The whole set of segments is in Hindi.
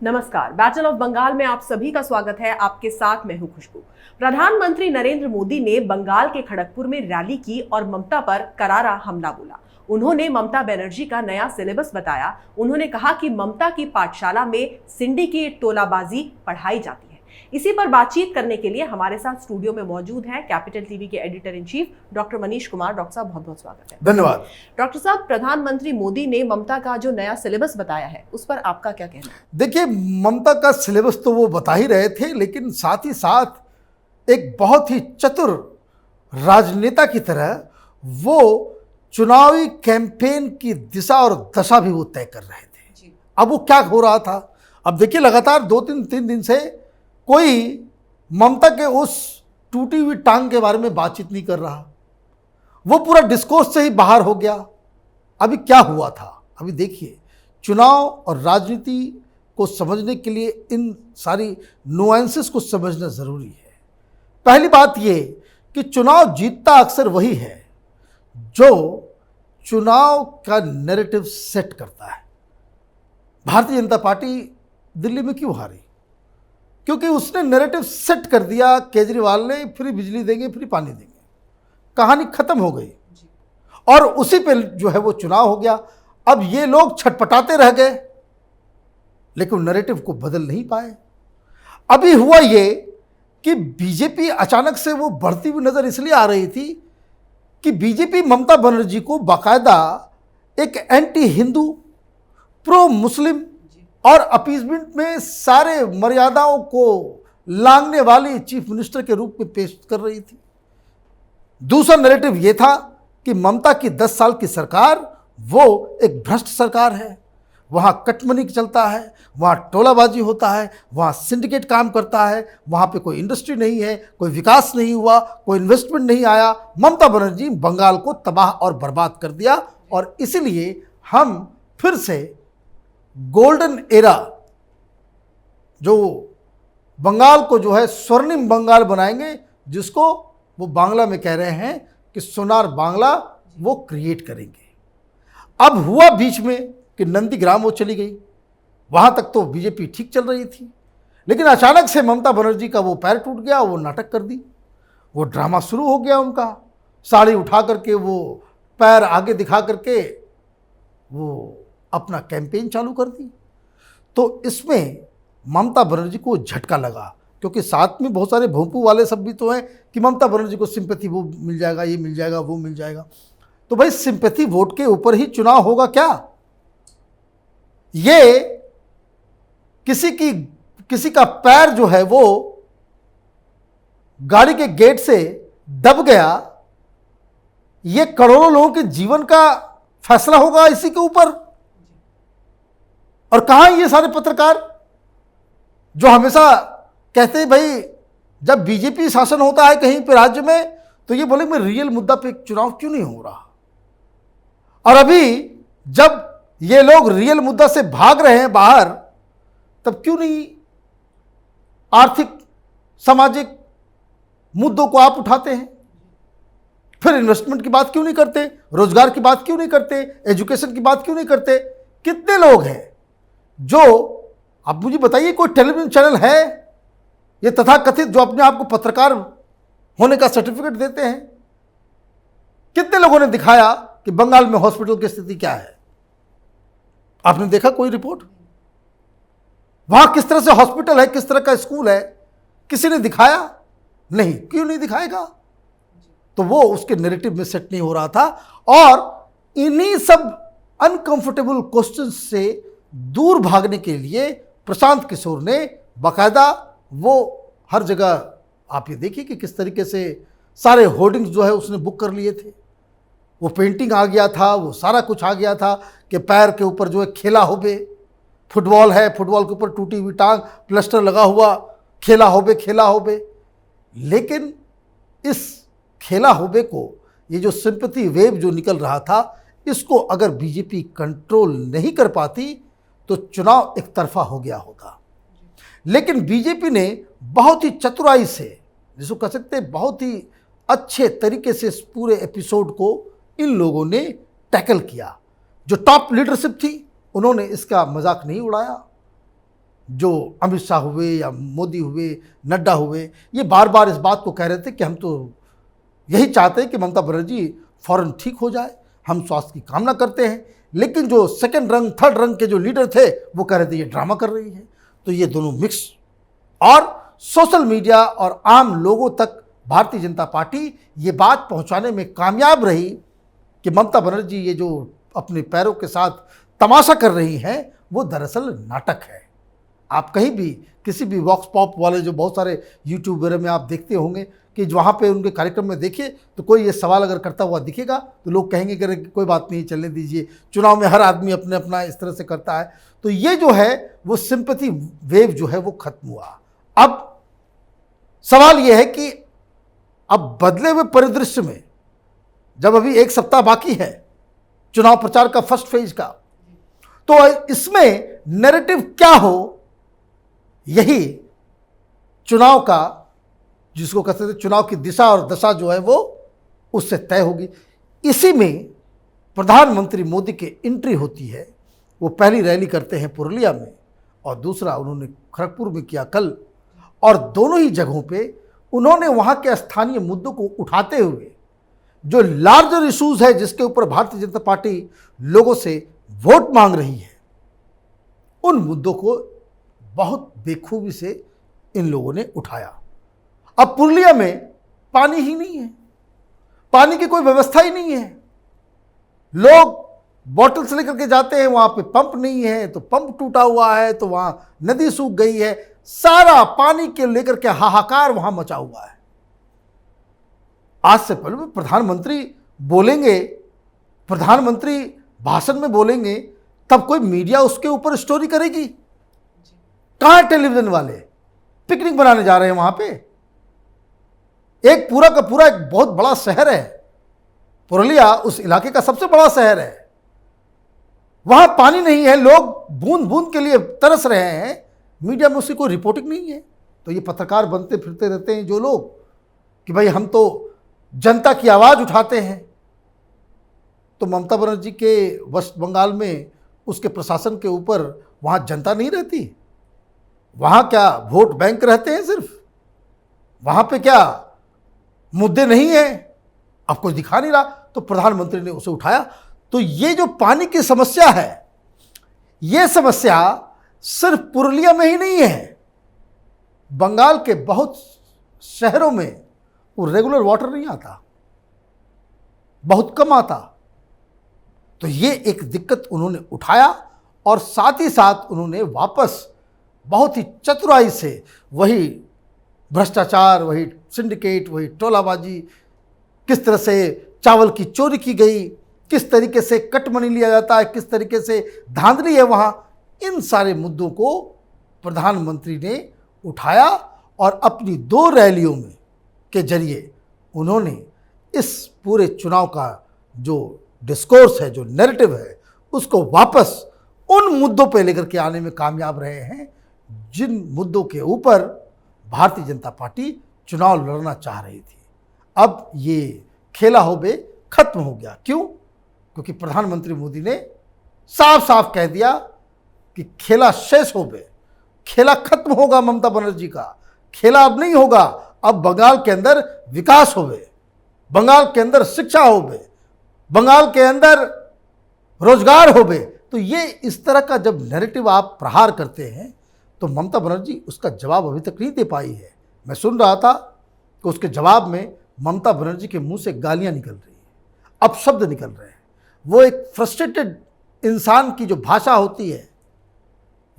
नमस्कार, बैटल ऑफ बंगाल में आप सभी का स्वागत है। आपके साथ मैं हूं खुशबू। प्रधानमंत्री नरेंद्र मोदी ने बंगाल के खड़गपुर में रैली की और ममता पर करारा हमला बोला। उन्होंने ममता बनर्जी का नया सिलेबस बताया। उन्होंने कहा कि ममता की पाठशाला में सिंडिकेट टोलाबाजी पढ़ाई जाती है। इसी पर बातचीत करने के लिए हमारे साथ स्टूडियो में मौजूद हैं कैपिटल टीवी के editor in chief doctor Manish Kumar. Doctor साहब, बहुत बहुत स्वागत है। धन्यवाद। डॉक्टर साहब, प्रधानमंत्री मोदी ने ममता का जो नया सिलेबस बताया है उस पर आपका क्या कहना है? देखिए, ममता का सिलेबस तो वो बता ही रहे थे, लेकिन साथ ही साथ एक बहुत ही चतुर राजनेता की तरह वो चुनावी कैंपेन की दिशा और दशा भी वो तय कर रहे थे। अब वो क्या हो रहा था, अब देखिए, लगातार 2-3 दिन से कोई ममता के उस टूटी हुई टांग के बारे में बातचीत नहीं कर रहा। वो पूरा डिस्कोर्स से ही बाहर हो गया। अभी क्या हुआ था, अभी देखिए, चुनाव और राजनीति को समझने के लिए इन सारी नुआंसेस को समझना ज़रूरी है। पहली बात ये कि चुनाव जीतता अक्सर वही है जो चुनाव का नैरेटिव सेट करता है। भारतीय जनता पार्टी दिल्ली में क्यों हारी? क्योंकि उसने नैरेटिव सेट कर दिया। केजरीवाल ने फ्री बिजली देंगे, फ्री पानी देंगे, कहानी खत्म हो गई और उसी पे जो है वो चुनाव हो गया। अब ये लोग छटपटाते रह गए, लेकिन नैरेटिव को बदल नहीं पाए। अभी हुआ ये कि बीजेपी अचानक से वो बढ़ती हुई नजर इसलिए आ रही थी कि बीजेपी ममता बनर्जी को बाकायदा एक एंटी हिंदू, प्रो मुस्लिम और अपीजमेंट में सारे मर्यादाओं को लांघने वाली चीफ मिनिस्टर के रूप में पेश कर रही थी। दूसरा नैरेटिव यह था कि ममता की 10 साल की सरकार वो एक भ्रष्ट सरकार है। वहाँ कटमनी चलता है, वहाँ टोलाबाजी होता है, वहाँ सिंडिकेट काम करता है, वहाँ पे कोई इंडस्ट्री नहीं है, कोई विकास नहीं हुआ, कोई इन्वेस्टमेंट नहीं आया। ममता बनर्जी बंगाल को तबाह और बर्बाद कर दिया और इसीलिए हम फिर से गोल्डन एरा, जो बंगाल को जो है स्वर्णिम बंगाल बनाएंगे, जिसको वो बांग्ला में कह रहे हैं कि सोनार बांग्ला वो क्रिएट करेंगे। अब हुआ बीच में कि नंदीग्राम वो चली गई, वहाँ तक तो बीजेपी ठीक चल रही थी, लेकिन अचानक से ममता बनर्जी का वो पैर टूट गया। वो नाटक कर दी, वो ड्रामा शुरू हो गया उनका। साड़ी उठा करके, वो पैर आगे दिखा करके वो अपना कैंपेन चालू कर दी। तो इसमें ममता बनर्जी को झटका लगा, क्योंकि साथ में बहुत सारे भोंपू वाले सब भी तो हैं कि ममता बनर्जी को सिंपैथी वो मिल जाएगा, ये मिल जाएगा, वो मिल जाएगा। तो भाई, सिंपैथी वोट के ऊपर ही चुनाव होगा क्या? ये किसी का पैर जो है वो गाड़ी के गेट से दब गया, ये करोड़ों लोगों के जीवन का फैसला होगा इसी के ऊपर। और कहां ये सारे पत्रकार जो हमेशा कहते हैं भाई, जब बीजेपी शासन होता है कहीं पे राज्य में, तो ये बोले मैं रियल मुद्दा पे चुनाव क्यों नहीं हो रहा। और अभी जब ये लोग रियल मुद्दा से भाग रहे हैं बाहर, तब क्यों नहीं आर्थिक सामाजिक मुद्दों को आप उठाते हैं? फिर इन्वेस्टमेंट की बात क्यों नहीं करते, रोजगार की बात क्यों नहीं करते, एजुकेशन की बात क्यों नहीं करते? कितने लोग हैं जो, आप मुझे बताइए, कोई टेलीविजन चैनल है ये तथाकथित जो अपने आप को पत्रकार होने का सर्टिफिकेट देते हैं? कितने लोगों ने दिखाया कि बंगाल में हॉस्पिटल की स्थिति क्या है? आपने देखा कोई रिपोर्ट? वहां किस तरह से हॉस्पिटल है, किस तरह का स्कूल है, किसी ने दिखाया? नहीं। क्यों नहीं दिखाएगा? तो वो उसके नैरेटिव में सेट नहीं हो रहा था। और इन्हीं सब अनकंफर्टेबल क्वेश्चंस से दूर भागने के लिए प्रशांत किशोर ने बाकायदा वो हर जगह, आप ये देखिए कि किस तरीके से सारे होर्डिंग्स जो है उसने बुक कर लिए थे। वो पेंटिंग आ गया था, वो सारा कुछ आ गया था कि पैर के ऊपर जो है खेला होबे, फुटबॉल है, फुटबॉल के ऊपर टूटी हुई टांग, प्लास्टर लगा हुआ, खेला होबे, खेला होबे। लेकिन इस खेला होबे को, ये जो सिंपैथी वेव जो निकल रहा था, इसको अगर बीजेपी कंट्रोल नहीं कर पाती तो चुनाव एक तरफा हो गया होता। लेकिन बीजेपी ने बहुत ही चतुराई से, जिसको कह सकते हैं बहुत ही अच्छे तरीके से, इस पूरे एपिसोड को इन लोगों ने टैकल किया। जो टॉप लीडरशिप थी, उन्होंने इसका मजाक नहीं उड़ाया। जो अमित शाह हुए या मोदी हुए, नड्डा हुए, ये बार बार इस बात को कह रहे थे कि हम तो यही चाहते हैं कि ममता बनर्जी फौरन ठीक हो जाए, हम स्वास्थ्य की कामना करते हैं। लेकिन जो सेकंड रंग, थर्ड रंग के जो लीडर थे वो कह रहे थे ये ड्रामा कर रही है। तो ये दोनों मिक्स, और सोशल मीडिया और आम लोगों तक भारतीय जनता पार्टी ये बात पहुंचाने में कामयाब रही कि ममता बनर्जी ये जो अपने पैरों के साथ तमाशा कर रही हैं वो दरअसल नाटक है। आप कहीं भी किसी भी वॉक्स पॉप वाले जो बहुत सारे यूट्यूब वगैरह में आप देखते होंगे कि वहाँ पे उनके कार्यक्रम में देखिए तो कोई ये सवाल अगर करता हुआ दिखेगा तो लोग कहेंगे कि कोई बात नहीं, चलने दीजिए, चुनाव में हर आदमी अपने अपना इस तरह से करता है। तो ये जो है वो सिंपैथी वेव जो है वो खत्म हुआ। अब सवाल ये है कि अब बदले हुए परिदृश्य में जब अभी एक सप्ताह बाकी है चुनाव प्रचार का फर्स्ट फेज का, तो इसमें नैरेटिव क्या हो, यही चुनाव का, जिसको कहते थे चुनाव की दिशा और दशा जो है वो उससे तय होगी। इसी में प्रधानमंत्री मोदी की एंट्री होती है। वो पहली रैली करते हैं पुरुलिया में और दूसरा उन्होंने खड़गपुर में किया कल, और दोनों ही जगहों पे उन्होंने वहाँ के स्थानीय मुद्दों को उठाते हुए जो लार्जर इश्यूज है जिसके ऊपर भारतीय जनता पार्टी लोगों से वोट मांग रही है, उन मुद्दों को बहुत बेखूबी से इन लोगों ने उठाया। अब पुरुलिया में पानी ही नहीं है, पानी की कोई व्यवस्था ही नहीं है। लोग बॉटल से लेकर के जाते हैं, वहां पे पंप नहीं है तो पंप टूटा हुआ है, तो वहां नदी सूख गई है, सारा पानी के लेकर के हाहाकार वहां मचा हुआ है। आज से पहले प्रधानमंत्री बोलेंगे, प्रधानमंत्री भाषण में बोलेंगे, तब कोई मीडिया उसके ऊपर स्टोरी करेगी? कहां टेलीविजन वाले? पिकनिक बनाने जा रहे हैं वहां पे। एक पूरा का पूरा एक बहुत बड़ा शहर है पुरुलिया, उस इलाके का सबसे बड़ा शहर है, वहां पानी नहीं है, लोग बूंद बूंद के लिए तरस रहे हैं, मीडिया में उसकी कोई रिपोर्टिंग नहीं है। तो ये पत्रकार बनते फिरते रहते हैं जो लोग कि भाई हम तो जनता की आवाज़ उठाते हैं। तो ममता बनर्जी के वेस्ट बंगाल में उसके प्रशासन के ऊपर वहाँ जनता नहीं रहती? वहाँ क्या वोट बैंक रहते हैं सिर्फ? वहाँ पे क्या मुद्दे नहीं हैं? अब कुछ दिखा नहीं रहा, तो प्रधानमंत्री ने उसे उठाया। तो ये जो पानी की समस्या है, ये समस्या सिर्फ पुरुलिया में ही नहीं है, बंगाल के बहुत शहरों में वो रेगुलर वाटर नहीं आता, बहुत कम आता। तो ये एक दिक्कत उन्होंने उठाया और साथ ही साथ उन्होंने वापस बहुत ही चतुराई से वही भ्रष्टाचार, वही सिंडिकेट, वही टोलाबाजी, किस तरह से चावल की चोरी की गई, किस तरीके से कट मनी लिया जाता है, किस तरीके से धांधली है वहाँ, इन सारे मुद्दों को प्रधानमंत्री ने उठाया और अपनी 2 रैलियों में के जरिए उन्होंने इस पूरे चुनाव का जो डिस्कोर्स है, जो नैरेटिव है, उसको वापस उन मुद्दों पे लेकर के आने में कामयाब रहे हैं जिन मुद्दों के ऊपर भारतीय जनता पार्टी चुनाव लड़ना चाह रही थी। अब ये खेला होबे खत्म हो गया। क्यों? क्योंकि प्रधानमंत्री मोदी ने साफ साफ कह दिया कि खेला शेष होबे, खेला खत्म होगा, ममता बनर्जी का खेला अब नहीं होगा। अब बंगाल के अंदर विकास होबे, बंगाल के अंदर शिक्षा होबे, बंगाल के अंदर रोजगार होबे। तो ये इस तरह का जब नैरेटिव आप प्रहार करते हैं तो ममता बनर्जी उसका जवाब अभी तक नहीं दे पाई है। मैं सुन रहा था कि उसके जवाब में ममता बनर्जी के मुंह से गालियां निकल रही हैं, अपशब्द निकल रहे हैं। वो एक फ्रस्ट्रेटेड इंसान की जो भाषा होती है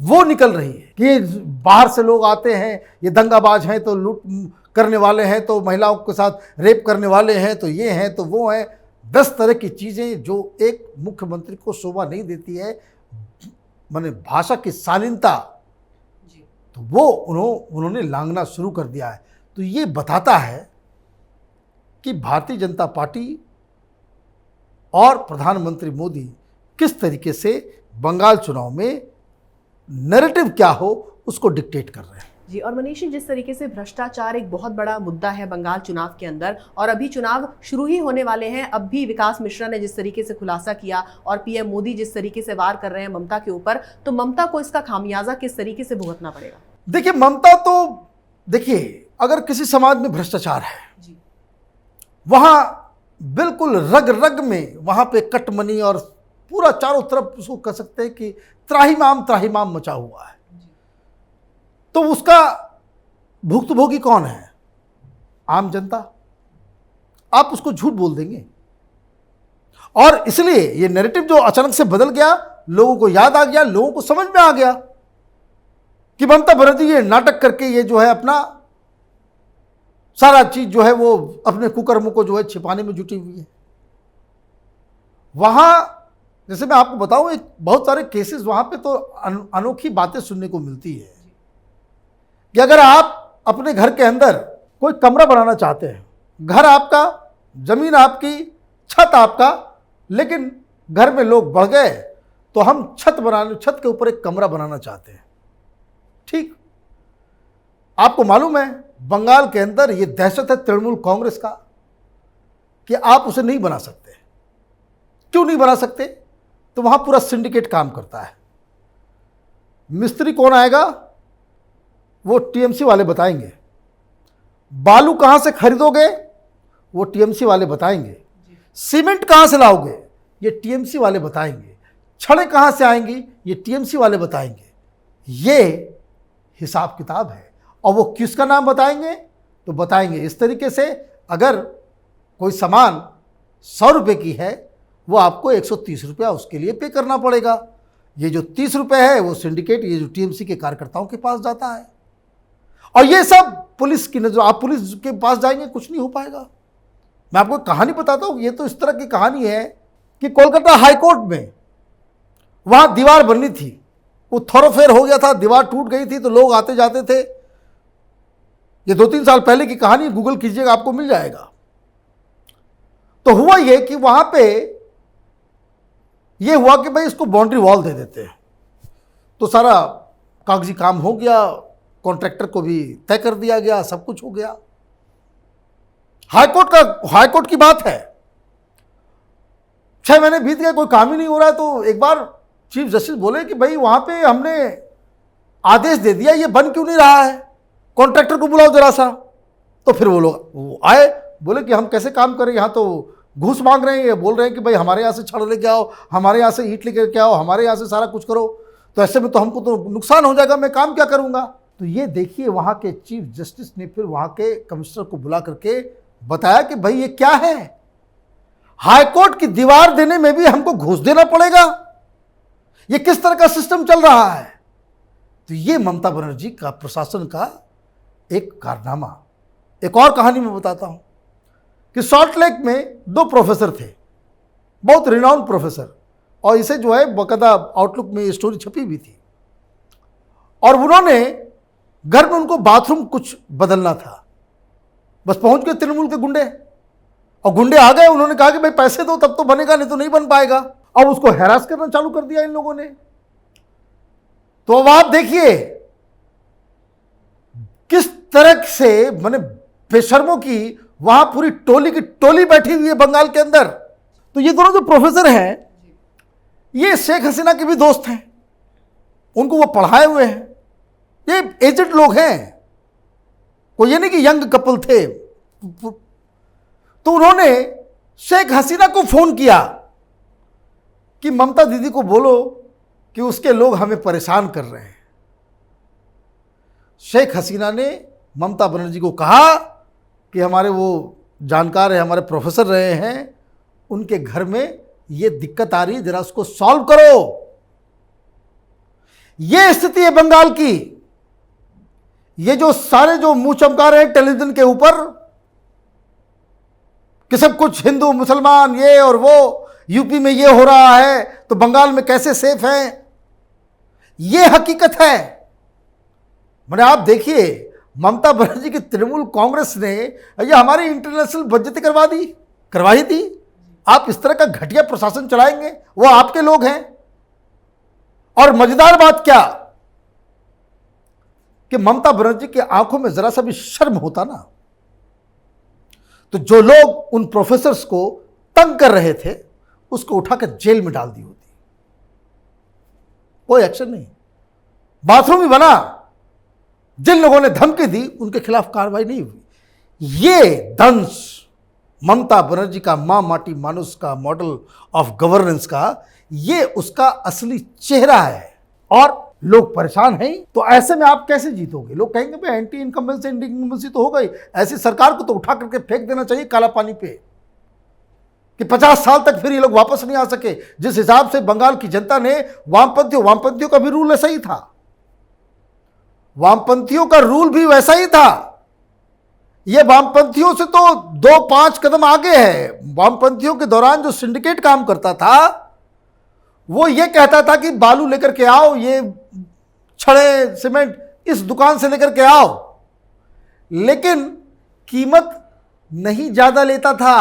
वो निकल रही है कि बाहर से लोग आते हैं, ये दंगाबाज हैं, तो लूट करने वाले हैं, तो महिलाओं के साथ रेप करने वाले हैं, तो ये हैं, तो वो हैं। 10 तरह की चीज़ें जो एक मुख्यमंत्री को शोभा नहीं देती है, माने भाषा की शालीनता, तो वो उन्होंने लांघना शुरू कर दिया है। तो ये बताता है कि भारतीय जनता पार्टी और प्रधानमंत्री मोदी किस तरीके से बंगाल चुनाव में नैरेटिव क्या हो उसको डिक्टेट कर रहे हैं। जी, और मनीष जी, जिस तरीके से भ्रष्टाचार एक बहुत बड़ा मुद्दा है बंगाल चुनाव के अंदर, और अभी चुनाव शुरू ही होने वाले हैं, अब भी विकास मिश्रा ने जिस तरीके से खुलासा किया और पीएम मोदी जिस तरीके से वार कर रहे हैं ममता के ऊपर, तो ममता को इसका खामियाजा किस तरीके से भुगतना पड़ेगा? देखिए, ममता तो देखिए, अगर किसी समाज में भ्रष्टाचार है जी, वहां बिल्कुल रग रग में वहां पे कटमनी और पूरा चारों तरफ उसको कह सकते हैं कि त्राहिमाम मचा हुआ है। तो उसका भुक्तभोगी कौन है? आम जनता। आप उसको झूठ बोल देंगे, और इसलिए ये नैरेटिव जो अचानक से बदल गया, लोगों को याद आ गया, लोगों को समझ में आ गया कि ममता बनर्जी ये नाटक करके ये जो है अपना सारा चीज जो है वो अपने कुकर्मों को जो है छिपाने में जुटी हुई है। वहां जैसे मैं आपको बताऊं, एक बहुत सारे केसेस वहां पे तो अनोखी बातें सुनने को मिलती है कि अगर आप अपने घर के अंदर कोई कमरा बनाना चाहते हैं, घर आपका, जमीन आपकी, छत आपका, लेकिन घर में लोग बढ़ गए तो हम छत के ऊपर एक कमरा बनाना चाहते हैं। ठीक, आपको मालूम है बंगाल के अंदर ये दहशत है तृणमूल कांग्रेस का कि आप उसे नहीं बना सकते। क्यों नहीं बना सकते? तो वहां पूरा सिंडिकेट काम करता है। मिस्त्री कौन आएगा वो टीएमसी वाले बताएंगे, बालू कहां से खरीदोगे वो टीएमसी वाले बताएंगे, सीमेंट कहां से लाओगे ये टीएमसी वाले बताएंगे, छड़ें कहां से आएंगी ये टीएमसी वाले बताएंगे। ये हिसाब किताब है। और वो किसका नाम बताएंगे? तो बताएंगे इस तरीके से, अगर कोई सामान 100 रुपये की है वो आपको 130 रुपया उसके लिए पे करना पड़ेगा। ये जो 30 रुपये है वो सिंडिकेट, ये जो टीएमसी के कार्यकर्ताओं के पास जाता है। और ये सब पुलिस की नजर, आप पुलिस के पास जाएंगे कुछ नहीं हो पाएगा। मैं आपको कहानी बताता हूँ, ये तो इस तरह की कहानी है कि कोलकाता हाईकोर्ट में वहाँ दीवार बननी थी, वो थोरोफेयर हो गया था, दीवार टूट गई थी, तो लोग आते जाते थे। ये 2-3 साल पहले की कहानी, गूगल कीजिएगा आपको मिल जाएगा। तो हुआ ये कि वहां पे ये हुआ कि भाई इसको बाउंड्री वॉल दे देते हैं, तो सारा कागजी काम हो गया, कॉन्ट्रैक्टर को भी तय कर दिया गया, सब कुछ हो गया। हाईकोर्ट की बात है, 6 महीने बीत गए, कोई काम ही नहीं हो रहा है। तो एक बार चीफ जस्टिस बोले कि भाई वहां पे हमने आदेश दे दिया, ये बन क्यों नहीं रहा है, कॉन्ट्रैक्टर को बुलाओ जरा सा। तो फिर वो लोग आए, बोले कि हम कैसे काम करें, यहाँ तो घूस मांग रहे हैं, ये बोल रहे हैं कि भाई हमारे यहाँ से छड़ लेके आओ, हमारे यहाँ से ईंट लेके आओ, हमारे यहाँ से सारा कुछ करो, तो ऐसे में तो हमको तो नुकसान हो जाएगा, मैं काम क्या करूँगा। तो ये देखिए, वहाँ के चीफ जस्टिस ने फिर वहाँ के कमिश्नर को बुला करके बताया कि भाई ये क्या है, हाईकोर्ट की दीवार देने में भी हमको घूस देना पड़ेगा, ये किस तरह का सिस्टम चल रहा है। तो ये ममता बनर्जी का प्रशासन का एक कारनामा। एक और कहानी मैं बताता हूं कि सॉल्ट लेक में 2 प्रोफेसर थे, बहुत रिनाउंड प्रोफेसर, और इसे जो है बकायदा आउटलुक में ये स्टोरी छपी भी थी। और उन्होंने घर में, उनको बाथरूम कुछ बदलना था, बस पहुंच गए तृणमूल के गुंडे, और गुंडे आ गए, उन्होंने कहा कि भाई पैसे दो तब तो बनेगा, नहीं तो नहीं बन पाएगा। अब उसको हैरास करना चालू कर दिया इन लोगों ने। तो अब आप देखिए किस तरह से, माने बेशर्मों की वहां पूरी टोली की टोली बैठी हुई है बंगाल के अंदर। तो ये दोनों जो प्रोफेसर हैं, ये शेख हसीना के भी दोस्त हैं, उनको वो पढ़ाए हुए हैं, ये एजेड लोग हैं, कोई ये नहीं कि यंग कपल थे। तो उन्होंने शेख हसीना को फोन किया कि ममता दीदी को बोलो कि उसके लोग हमें परेशान कर रहे हैं। शेख हसीना ने ममता बनर्जी को कहा कि हमारे वो जानकार है, हमारे प्रोफेसर रहे हैं, उनके घर में ये दिक्कत आ रही है, जरा उसको सॉल्व करो। ये स्थिति है बंगाल की। ये जो सारे जो मुंह चमका रहे हैं टेलीविजन के ऊपर कि सब कुछ हिंदू मुसलमान ये और वो, यूपी में ये हो रहा है तो बंगाल में कैसे सेफ है, ये हकीकत है। मैंने आप देखिए, ममता बनर्जी की तृणमूल कांग्रेस ने ये हमारी इंटरनेशनल बेइज्जती करवाई थी। आप इस तरह का घटिया प्रशासन चलाएंगे, वो आपके लोग हैं। और मजेदार बात क्या कि ममता बनर्जी की आंखों में जरा सा भी शर्म होता ना, तो जो लोग उन प्रोफेसर्स को तंग कर रहे थे उसको उठाकर जेल में डाल दी होती। कोई एक्शन नहीं, बाथरूम ही बना, जिन लोगों ने धमकी दी उनके खिलाफ कार्रवाई नहीं हुई। ये दंश ममता बनर्जी का मां माटी मानुस का मॉडल ऑफ गवर्नेंस का, ये उसका असली चेहरा है। और लोग परेशान हैं, तो ऐसे में आप कैसे जीतोगे? लोग कहेंगे भाई एंटी इनकम्बेंसी तो हो गई, ऐसी सरकार को तो उठा करके फेंक देना चाहिए काला पानी पे, कि 50 साल तक फिर ये लोग वापस नहीं आ सके। जिस हिसाब से बंगाल की जनता ने वामपंथियों का भी रूल ऐसा ही था, वामपंथियों का रूल भी वैसा ही था। ये वामपंथियों से तो 2-5 कदम आगे है। वामपंथियों के दौरान जो सिंडिकेट काम करता था वो ये कहता था कि बालू लेकर के आओ, ये छड़े सीमेंट इस दुकान से लेकर के आओ, लेकिन कीमत नहीं ज्यादा लेता था।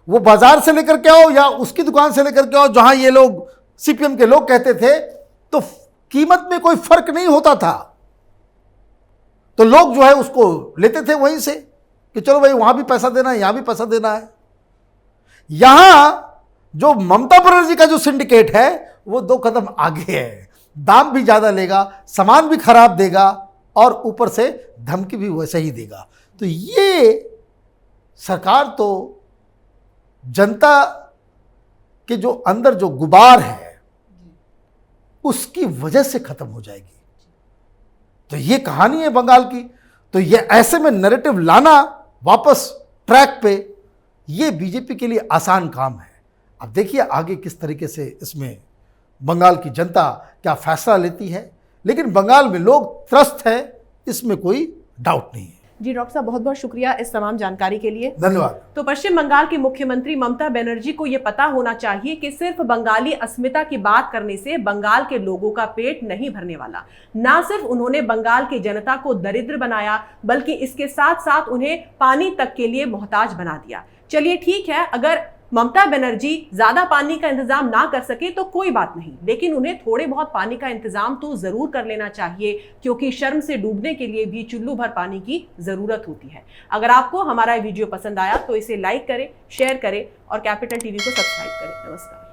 वो बाजार से लेकर के आओ या उसकी दुकान से लेकर के आओ जहां ये लोग सीपीएम के लोग कहते थे, तो कीमत में कोई फर्क नहीं होता था। तो लोग जो है उसको लेते थे वहीं से कि चलो भाई वहां भी पैसा देना है, यहां भी पैसा देना है। यहां जो ममता बनर्जी का जो सिंडिकेट है वो 2 कदम आगे है, दाम भी ज्यादा लेगा, सामान भी खराब देगा और ऊपर से धमकी भी वैसे ही देगा। तो ये सरकार तो जनता के जो अंदर जो गुबार है उसकी वजह से खत्म हो जाएगी। तो ये कहानी है बंगाल की। तो ये ऐसे में नैरेटिव लाना वापस ट्रैक पे, ये बीजेपी के लिए आसान काम है। अब देखिए आगे किस तरीके से इसमें बंगाल की जनता क्या फैसला लेती है, लेकिन बंगाल में लोग त्रस्त है, इसमें कोई डाउट नहीं है। जी डॉक्टर साहब, बहुत बहुत शुक्रिया इस तमाम जानकारी के लिए। धन्यवाद। तो पश्चिम बंगाल की मुख्यमंत्री ममता बनर्जी को यह पता होना चाहिए कि सिर्फ बंगाली अस्मिता की बात करने से बंगाल के लोगों का पेट नहीं भरने वाला। ना सिर्फ उन्होंने बंगाल की जनता को दरिद्र बनाया, बल्कि इसके साथ साथ उन्हें पानी तक के लिए मोहताज बना दिया। चलिए ठीक है, अगर ममता बनर्जी ज्यादा पानी का इंतजाम ना कर सके तो कोई बात नहीं, लेकिन उन्हें थोड़े बहुत पानी का इंतजाम तो जरूर कर लेना चाहिए, क्योंकि शर्म से डूबने के लिए भी चुल्लू भर पानी की जरूरत होती है। अगर आपको हमारा वीडियो पसंद आया तो इसे लाइक करें, शेयर करें और कैपिटल टीवी को सब्सक्राइब करें। नमस्कार।